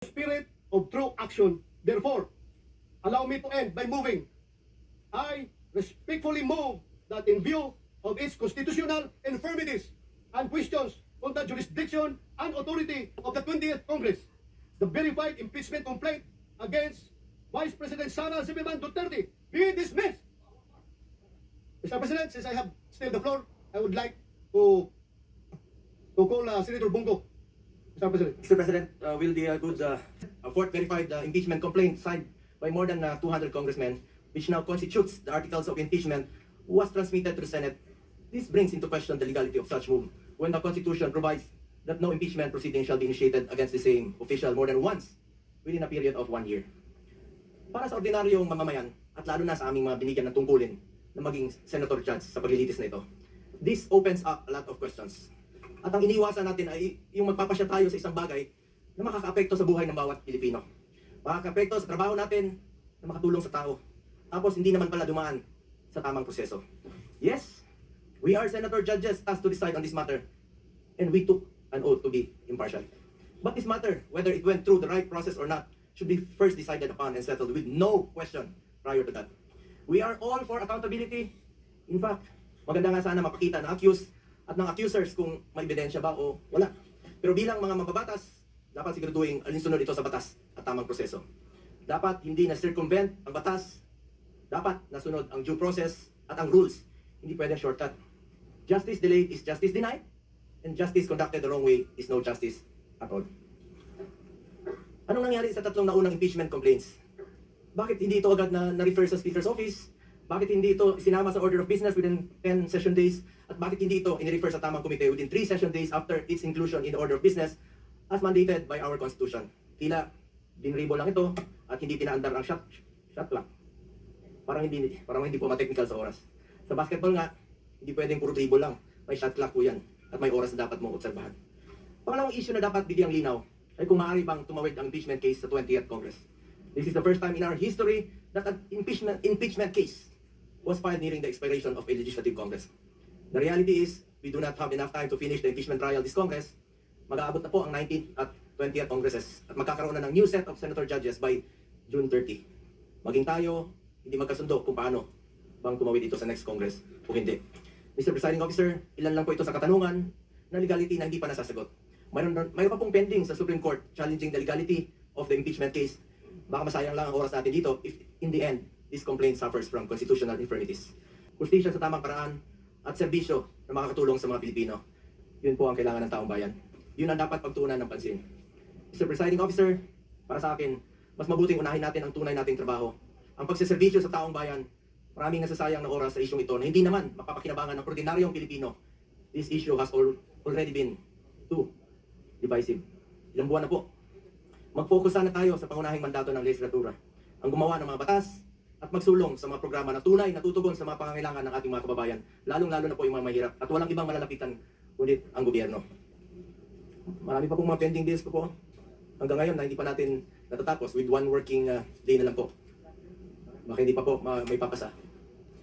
spirit of true action. Therefore, allow me to end by moving. I respectfully move that in view of its constitutional infirmities and questions on the jurisdiction and authority of the 20th Congress, the verified impeachment complaint against Vice President Sara Zimmerman Duterte be dismissed. Mr. President, since I have still the floor, I would like to call Senator Bongo. Mr. President. Mr. President, will the fourth verified impeachment complaint signed by more than 200 congressmen, which now constitutes the articles of impeachment, was transmitted to the Senate. This brings into question the legality of such move, when the Constitution provides that no impeachment proceeding shall be initiated against the same official more than once within a period of 1 year. Para sa ordinaryong mamamayan, at lalo na sa aming mga binigyan ng tungkulin na maging senator judge sa paglilitis na ito, this opens up a lot of questions. At ang iniwasan natin ay yung magpapasya tayo sa isang bagay na makakaapekto sa buhay ng bawat Pilipino. Makakaapekto sa trabaho natin na makatulong sa tao. Tapos hindi naman pala dumaan sa tamang proseso. Yes, we are senator judges tasked to decide on this matter, and we took an oath to be impartial. But this matter, whether it went through the right process or not, should be first decided upon and settled with no question prior to that. We are all for accountability. In fact, maganda nga sana mapakita ng accused at ng accusers kung may ebidensya ba o wala. Pero bilang mga mababatas, dapat siguraduhin alinsunod ito sa batas at tamang proseso. Dapat hindi na circumvent ang batas, dapat nasunod ang due process at ang rules. Hindi pwedeng shortcut. Justice delayed is justice denied, and justice conducted the wrong way is no justice at all. Anong nangyari sa tatlong naunang impeachment complaints? Bakit hindi ito agad na-refer sa Speaker's Office? Bakit hindi ito sinama sa order of business within 10 session days? At bakit hindi ito in-refer sa tamang komite within 3 session days after its inclusion in the order of business as mandated by our Constitution? Tila, dinribo lang ito at hindi pinaandar ang shot clock. Parang hindi po ma-technical sa oras. Sa basketball nga, hindi pwedeng puro dribble lang. May shot clock po yan at may oras na dapat mong obserbahan. Pangalawang issue na dapat bigyang linaw ay kung maaari bang tumawid ang impeachment case sa 20th Congress. This is the first time in our history that an impeachment case was filed nearing the expiration of a legislative Congress. The reality is, we do not have enough time to finish the impeachment trial this Congress. Mag-aabot na po ang 19th at 20th Congresses at magkakaroon na ng new set of senator judges by June 30. Maging tayo, hindi magkasundo kung paano bang tumawid ito sa next Congress o hindi. Mr. Presiding Officer, ilan lang po ito sa katanungan na legality na hindi pa nasasagot. Mayroon pa pong pending sa Supreme Court challenging the legality of the impeachment case. Baka masayang lang ang oras natin dito if in the end, this complaint suffers from constitutional infirmities. Justisya sa tamang paraan at serbisyo na makakatulong sa mga Pilipino. Yun po ang kailangan ng taong bayan. Yun ang dapat pagtuunan ng pansin. Mr. Presiding Officer, para sa akin, mas mabuting unahin natin ang tunay nating trabaho. Ang pagsiservisyo sa taong bayan, maraming nasasayang na oras sa isyong ito na hindi naman mapapakinabangan ng ordinaryong Pilipino. This issue has already been too divisive. Ilang buwan na po. Mag-focus sana tayo sa pangunahing mandato ng legislatura. Ang gumawa ng mga batas at magsulong sa mga programa na tunay na tutugon sa mga pangangailangan ng ating mga kababayan, lalong-lalo na po yung mga mahirap at walang ibang malalapitan kundi ang gobyerno. Marami pa pong mga pending bills po. Hanggang ngayon na hindi pa natin natatapos with one working day na lang po. Baka hindi pa po may papasa.